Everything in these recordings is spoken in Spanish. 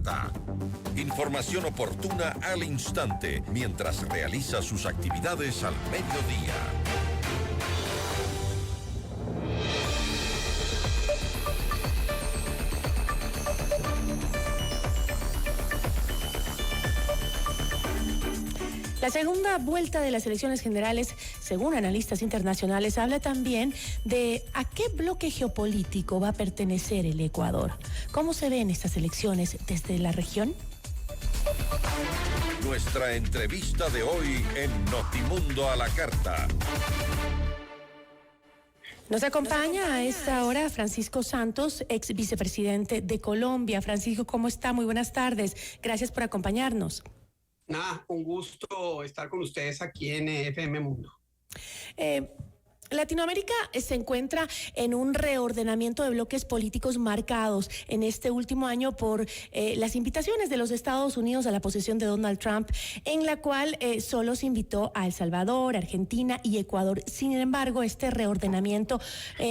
carta. Información oportuna al instante mientras realiza sus actividades al mediodía. La segunda vuelta de las elecciones generales, según analistas internacionales, habla también de a qué bloque geopolítico va a pertenecer el Ecuador. ¿Cómo se ven estas elecciones desde la región? Nuestra entrevista de hoy en Notimundo a la Carta. Nos acompaña a esta hora Francisco Santos, ex vicepresidente de Colombia. Francisco, ¿cómo está? Muy buenas tardes. Gracias por acompañarnos. Nada, un gusto estar con ustedes aquí en FM Mundo. Latinoamérica se encuentra en un reordenamiento de bloques políticos marcados en este último año por las invitaciones de los Estados Unidos a la posesión de Donald Trump, en la cual solo se invitó a El Salvador, Argentina y Ecuador. Sin embargo, este reordenamiento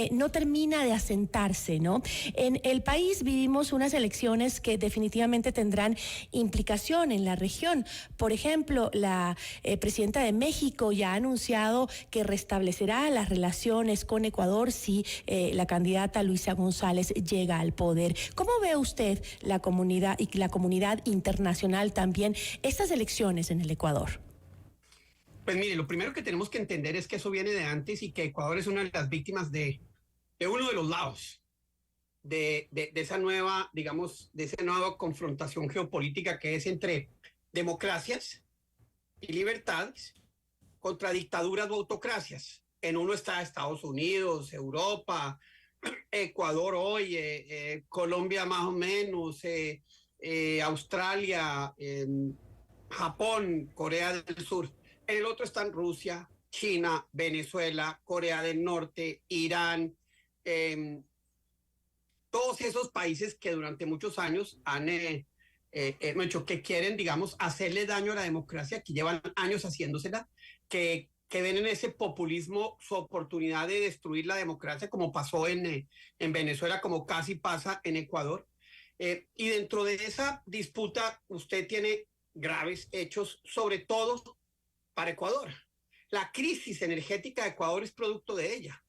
no termina de asentarse, ¿no? En el país vivimos unas elecciones que definitivamente tendrán implicación en la región. Por ejemplo, la presidenta de México ya ha anunciado que restablecerá las relaciones con Ecuador si la candidata Luisa González llega al poder. ¿Cómo ve usted la comunidad y la comunidad internacional también estas elecciones en el Ecuador? Pues mire, lo primero que tenemos que entender es que eso viene de antes y que Ecuador es una de las víctimas de uno de los lados de esa nueva, digamos, de esa nueva confrontación geopolítica que es entre democracias y libertades contra dictaduras o autocracias. En uno está Estados Unidos, Europa, Ecuador hoy, Colombia más o menos, Australia, Japón, Corea del Sur. En el otro están Rusia, China, Venezuela, Corea del Norte, Irán, todos esos países que durante muchos años han hecho que quieren, digamos, hacerle daño a la democracia, que llevan años haciéndosela, que ven en ese populismo su oportunidad de destruir la democracia, como pasó en Venezuela, como casi pasa en Ecuador. Y dentro de esa disputa usted tiene graves hechos, sobre todo para Ecuador. La crisis energética de Ecuador es producto de ella.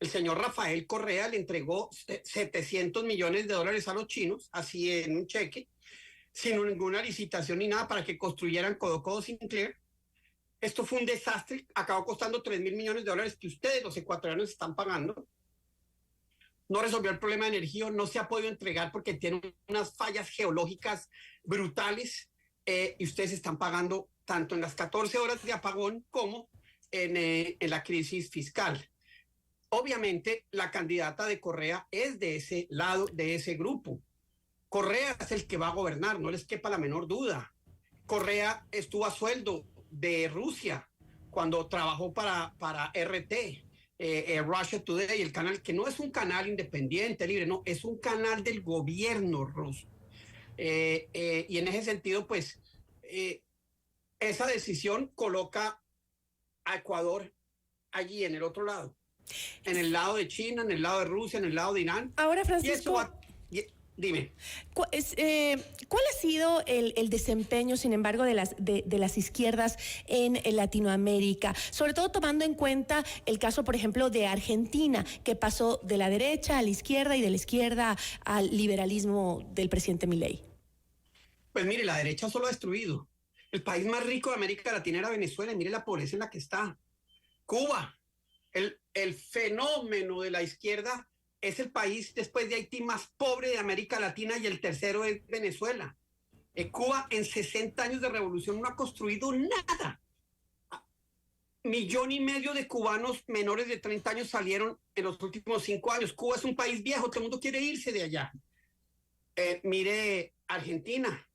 El señor Rafael Correa le entregó $700 millones a los chinos, así en un cheque, sin ninguna licitación ni nada, para que construyeran Codocodo Sinclair. Esto fue un desastre, acabó costando $3.000 millones que ustedes, los ecuatorianos, están pagando. No resolvió el problema de energía, no se ha podido entregar porque tiene unas fallas geológicas brutales, y ustedes están pagando tanto en las 14 horas de apagón como en la crisis fiscal. Obviamente, la candidata de Correa es de ese lado, de ese grupo. Correa es el que va a gobernar, no les quepa la menor duda. Correa estuvo a sueldo de Rusia cuando trabajó para RT, Russia Today, el canal que no es un canal independiente, libre, no, es un canal del gobierno ruso. Y en ese sentido, pues, esa decisión coloca a Ecuador allí en el otro lado, en el lado de China, en el lado de Rusia, en el lado de Irán. Ahora, Francisco, y eso va, dime. ¿Cuál ha sido el desempeño, sin embargo, de las izquierdas en Latinoamérica? Sobre todo tomando en cuenta el caso, por ejemplo, de Argentina, que pasó de la derecha a la izquierda y de la izquierda al liberalismo del presidente Milei. Pues mire, la derecha solo ha destruido. El país más rico de América Latina era Venezuela, y mire la pobreza en la que está. Cuba, el fenómeno de la izquierda, es el país después de Haití más pobre de América Latina, y el tercero es Venezuela. Cuba en 60 años de revolución no ha construido nada. 1,5 millones de cubanos menores de 30 años salieron en los últimos 5 años. Cuba es un país viejo, todo el mundo quiere irse de allá. Mire Argentina,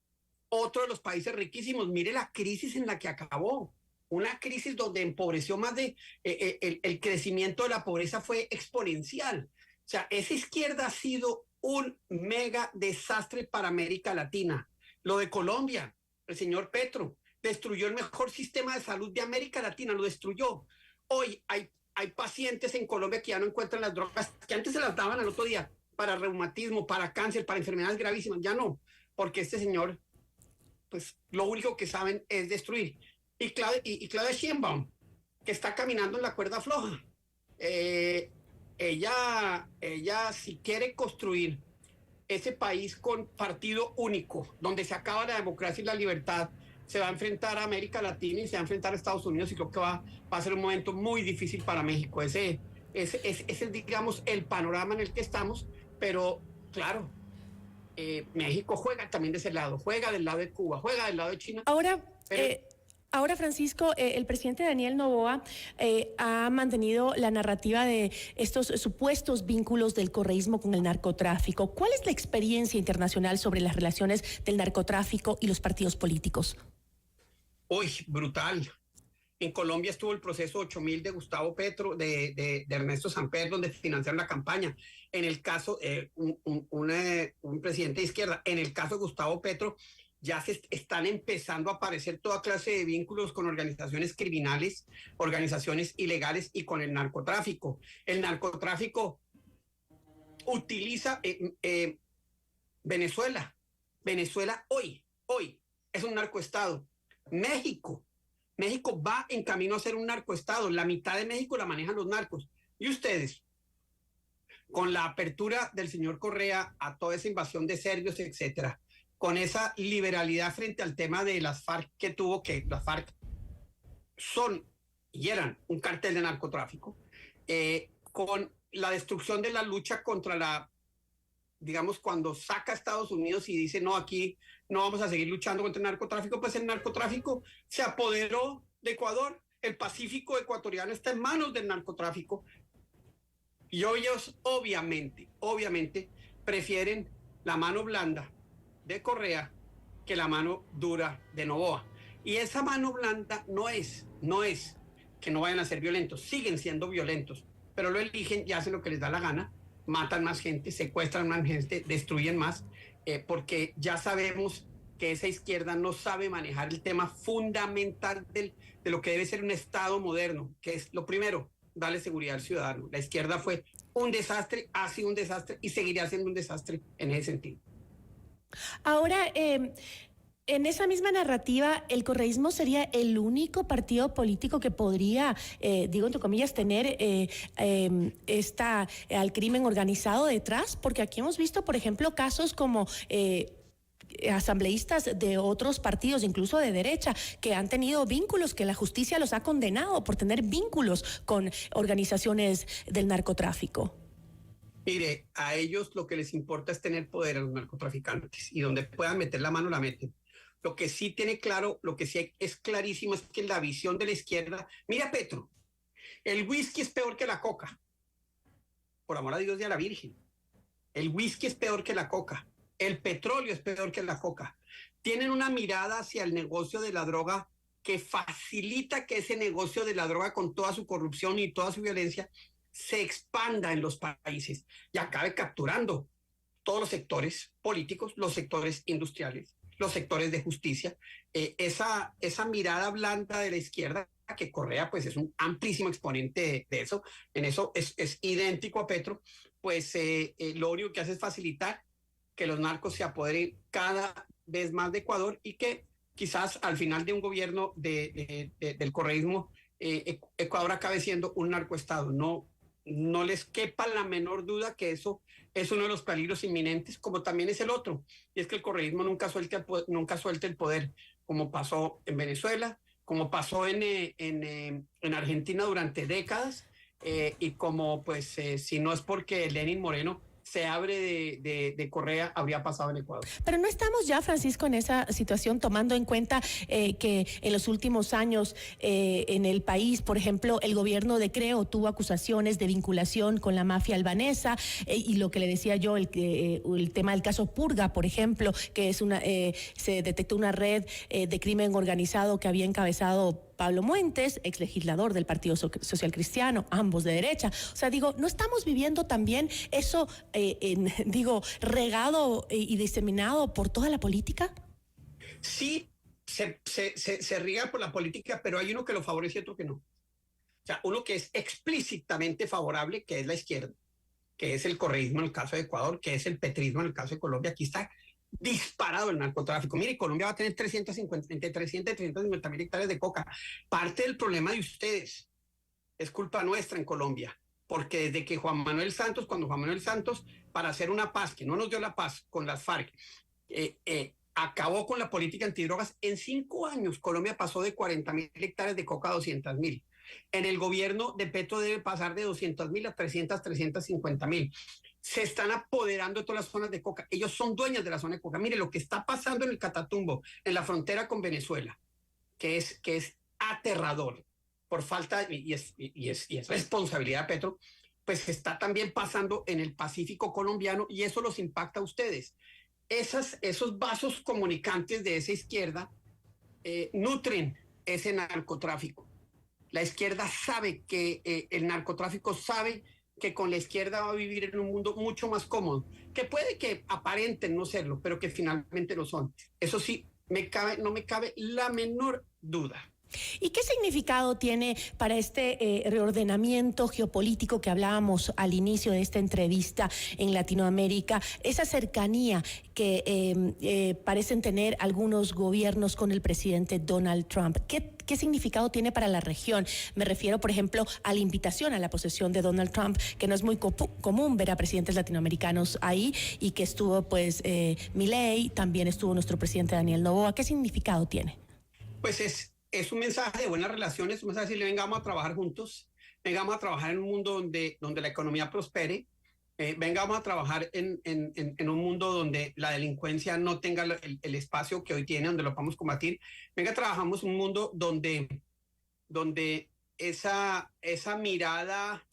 otro de los países riquísimos, mire la crisis en la que acabó. Una crisis donde empobreció más de... el crecimiento de la pobreza fue exponencial. O sea, esa izquierda ha sido un mega desastre para América Latina. Lo de Colombia, el señor Petro, destruyó el mejor sistema de salud de América Latina, lo destruyó. Hoy hay pacientes en Colombia que ya no encuentran las drogas que antes se las daban al otro día para reumatismo, para cáncer, para enfermedades gravísimas, ya no. porque este señor, pues lo único que saben es destruir. Y Claudia Sheinbaum, que está caminando en la cuerda floja. Ella si quiere construir ese país con partido único, donde se acaba la democracia y la libertad, se va a enfrentar a América Latina y se va a enfrentar a Estados Unidos, y creo que va a ser un momento muy difícil para México. Ese es, digamos, el panorama en el que estamos, pero claro, México juega también de ese lado, juega del lado de Cuba, juega del lado de China. Ahora, Francisco, el presidente Daniel Noboa ha mantenido la narrativa de estos supuestos vínculos del correísmo con el narcotráfico. ¿Cuál es la experiencia internacional sobre las relaciones del narcotráfico y los partidos políticos? Uy, brutal. En Colombia estuvo el proceso 8000 de Gustavo Petro, de Ernesto Samper, donde financiaron la campaña. En el caso, un presidente de izquierda, en el caso de Gustavo Petro, ya se están empezando a aparecer toda clase de vínculos con organizaciones criminales, organizaciones ilegales y con el narcotráfico. El narcotráfico utiliza Venezuela. Venezuela hoy es un narcoestado. México va en camino a ser un narcoestado. La mitad de México la manejan los narcos. Y ustedes, con la apertura del señor Correa a toda esa invasión de serbios, etcétera, con esa liberalidad frente al tema de las FARC que tuvo, que las FARC son y eran un cartel de narcotráfico, con la destrucción de la lucha contra la, digamos, cuando saca a Estados Unidos y dice, no, aquí no vamos a seguir luchando contra el narcotráfico, pues el narcotráfico se apoderó de Ecuador. El Pacífico ecuatoriano está en manos del narcotráfico. Y ellos obviamente prefieren la mano blanda de Correa que la mano dura de Noboa. Y esa mano blanda no es que no vayan a ser violentos, siguen siendo violentos, pero lo eligen y hacen lo que les da la gana, matan más gente, secuestran más gente, destruyen más, porque ya sabemos que esa izquierda no sabe manejar el tema fundamental de lo que debe ser un Estado moderno, que es lo primero, darle seguridad al ciudadano. La izquierda fue un desastre, ha sido un desastre y seguirá siendo un desastre en ese sentido. Ahora, en esa misma narrativa, ¿el correísmo sería el único partido político que podría, digo entre comillas, tener al crimen organizado detrás? Porque aquí hemos visto, por ejemplo, casos como asambleístas de otros partidos, incluso de derecha, que han tenido vínculos, que la justicia los ha condenado por tener vínculos con organizaciones del narcotráfico. Mire, a ellos lo que les importa es tener poder a los narcotraficantes, y donde puedan meter la mano la meten. Lo que sí tiene claro, lo que sí es clarísimo es que la visión de la izquierda, mira Petro, el whisky es peor que la coca, por amor a Dios y a la Virgen. El whisky es peor que la coca, el petróleo es peor que la coca. Tienen una mirada hacia el negocio de la droga que facilita que ese negocio de la droga, con toda su corrupción y toda su violencia, se expanda en los países y acabe capturando todos los sectores políticos, los sectores industriales, los sectores de justicia. Esa mirada blanda de la izquierda, que Correa pues es un amplísimo exponente de eso, en eso es idéntico a Petro, pues lo único que hace es facilitar que los narcos se apoderen cada vez más de Ecuador, y que quizás al final de un gobierno del correísmo, Ecuador acabe siendo un narcoestado. No les quepa la menor duda que eso es uno de los peligros inminentes, como también es el otro, y es que el correísmo nunca suelte el poder, como pasó en Venezuela, como pasó en Argentina durante décadas, y como pues si no es porque Lenin Moreno se abre de Correa, habría pasado en Ecuador. Pero no estamos ya, Francisco, en esa situación, tomando en cuenta que en los últimos años en el país, por ejemplo, el gobierno de Creo tuvo acusaciones de vinculación con la mafia albanesa, y lo que le decía yo, el tema del caso Purga, por ejemplo, que es se detectó una red de crimen organizado que había encabezado Pablo Muentes, ex legislador del Partido Social Cristiano, ambos de derecha. O sea, digo, ¿no estamos viviendo también eso, regado y diseminado por toda la política? Sí, se riega por la política, pero hay uno que lo favorece y otro que no. O sea, uno que es explícitamente favorable, que es la izquierda, que es el correísmo en el caso de Ecuador, que es el petrismo en el caso de Colombia. Aquí está disparado el narcotráfico. Mire, Colombia va a tener entre 300 y 350 mil hectáreas de coca. Parte del problema de ustedes es culpa nuestra en Colombia, porque desde que cuando Juan Manuel Santos, para hacer una paz, que no nos dio la paz con las FARC, acabó con la política antidrogas, en 5 años Colombia pasó de 40 mil hectáreas de coca a 200 mil. En el gobierno de Petro debe pasar de 200 mil a 350 mil. Se están apoderando de todas las zonas de coca. Ellos son dueños de la zona de coca. Mire lo que está pasando en el Catatumbo, en la frontera con Venezuela, que es aterrador por falta, y es responsabilidad de Petro, pues está también pasando en el Pacífico colombiano y eso los impacta a ustedes. Esos vasos comunicantes de esa izquierda nutren ese narcotráfico. La izquierda sabe que el narcotráfico sabe que con la izquierda va a vivir en un mundo mucho más cómodo, que puede que aparenten no serlo, pero que finalmente lo son. Eso sí, no me cabe la menor duda. ¿Y qué significado tiene para este reordenamiento geopolítico que hablábamos al inicio de esta entrevista en Latinoamérica, esa cercanía que parecen tener algunos gobiernos con el presidente Donald Trump? ¿Qué significado tiene para la región? Me refiero, por ejemplo, a la invitación a la posesión de Donald Trump, que no es muy común ver a presidentes latinoamericanos ahí, y que estuvo pues Milei, también estuvo nuestro presidente Daniel Noboa. ¿Qué significado tiene? Pues es un mensaje de buenas relaciones, un mensaje de decirle vengamos a trabajar juntos, vengamos a trabajar en un mundo donde la economía prospere, vengamos a trabajar en un mundo donde la delincuencia no tenga el espacio que hoy tiene, donde lo podamos combatir. Venga, trabajamos en un mundo donde esa mirada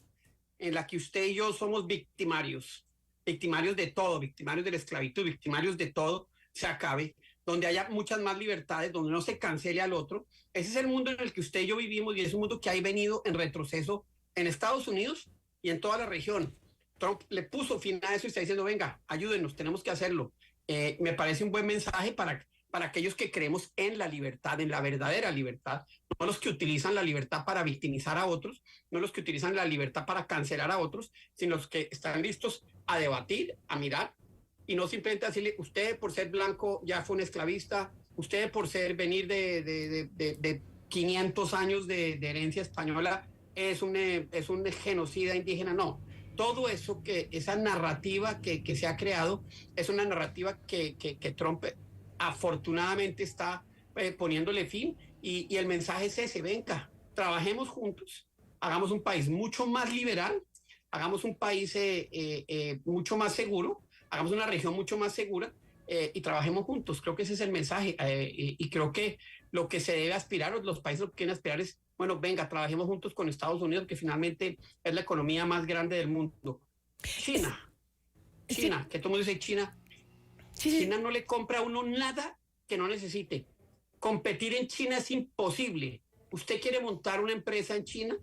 en la que usted y yo somos victimarios de todo, victimarios de la esclavitud, victimarios de todo, se acabe, donde haya muchas más libertades, donde no se cancele al otro. Ese es el mundo en el que usted y yo vivimos y es un mundo que ha venido en retroceso en Estados Unidos y en toda la región. Trump le puso fin a eso y está diciendo, venga, ayúdenos, tenemos que hacerlo. Me parece un buen mensaje para aquellos que creemos en la libertad, en la verdadera libertad, no los que utilizan la libertad para victimizar a otros, no los que utilizan la libertad para cancelar a otros, sino los que están listos a debatir, a mirar, y no simplemente decirle, usted por ser blanco ya fue un esclavista, usted por venir de 500 años de herencia española es un genocida indígena. No, todo eso, esa narrativa que se ha creado es una narrativa que Trump afortunadamente está poniéndole fin, y el mensaje es ese: venga, trabajemos juntos, hagamos un país mucho más liberal, hagamos un país mucho más seguro, hagamos una región mucho más segura, y trabajemos juntos. Creo que ese es el mensaje, y creo que lo que se debe aspirar, los países lo que quieren aspirar es, bueno, venga, trabajemos juntos con Estados Unidos, que finalmente es la economía más grande del mundo. China, que todo el mundo dice China. China no le compra a uno nada que no necesite. Competir en China es imposible. Usted quiere montar una empresa en China,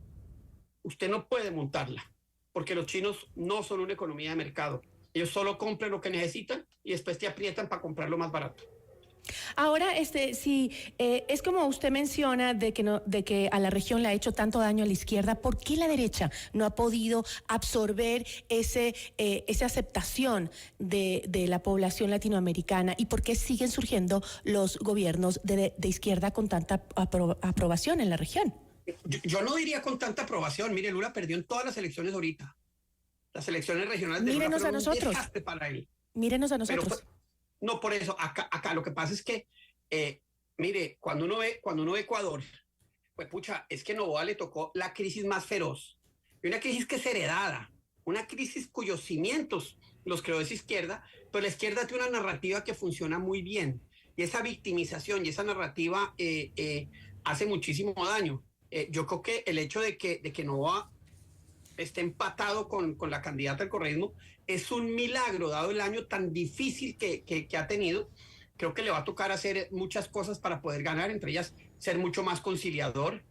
usted no puede montarla, porque los chinos no son una economía de mercado. Ellos solo compran lo que necesitan y después te aprietan para comprar lo más barato. Ahora, sí, es como usted menciona de que a la región le ha hecho tanto daño a la izquierda. ¿Por qué la derecha no ha podido absorber esa aceptación de la población latinoamericana? ¿Y por qué siguen surgiendo los gobiernos de izquierda con tanta aprobación en la región? Yo no diría con tanta aprobación. Mire, Lula perdió en todas las elecciones ahorita. Las elecciones regionales de Mírenos Lula a nosotros. Un desastre para él. Mírenos a nosotros. Pero, no, por eso, acá lo que pasa es que, mire, cuando uno ve Ecuador, pues pucha, es que Noboa le tocó la crisis más feroz, y una crisis que es heredada, una crisis cuyos cimientos los creó esa izquierda, pero la izquierda tiene una narrativa que funciona muy bien, y esa victimización y esa narrativa hace muchísimo daño. Yo creo que el hecho de que Noboa esté empatado con la candidata al correísmo es un milagro, dado el año tan difícil que ha tenido. Creo que le va a tocar hacer muchas cosas para poder ganar, entre ellas ser mucho más conciliador,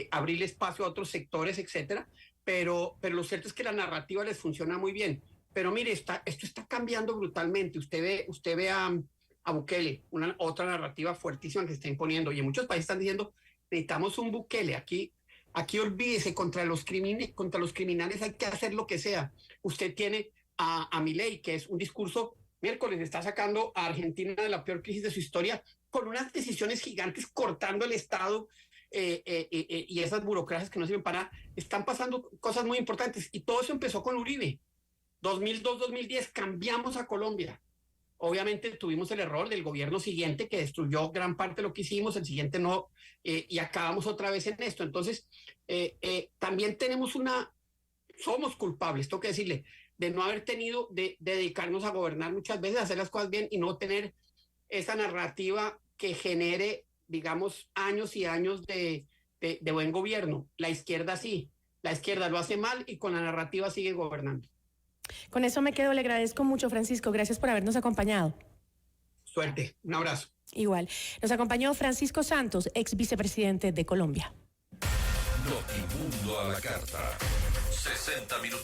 abrirle espacio a otros sectores, etcétera. Pero lo cierto es que la narrativa les funciona muy bien. Pero mire, esto está cambiando brutalmente. Usted ve a Bukele, otra narrativa fuertísima que se está imponiendo, y en muchos países están diciendo, necesitamos un Bukele. Aquí olvídese, contra los criminales hay que hacer lo que sea. Usted tiene a Milei, que es un discurso miércoles está sacando a Argentina de la peor crisis de su historia con unas decisiones gigantes cortando el Estado y esas burocracias que no sirven para nada. Están pasando cosas muy importantes y todo eso empezó con Uribe. 2002-2010 cambiamos a Colombia. Obviamente tuvimos el error del gobierno siguiente que destruyó gran parte de lo que hicimos, el siguiente no, y acabamos otra vez en esto. Entonces, también somos culpables, tengo que decirle, de no haber tenido, de dedicarnos a gobernar muchas veces, a hacer las cosas bien y no tener esa narrativa que genere, digamos, años y años de buen gobierno. La izquierda sí, la izquierda lo hace mal y con la narrativa sigue gobernando. Con eso me quedo, le agradezco mucho, Francisco, gracias por habernos acompañado. Suerte, un abrazo. Igual. Nos acompañó Francisco Santos, ex vicepresidente de Colombia. Notimundo a la carta. 60 minutos.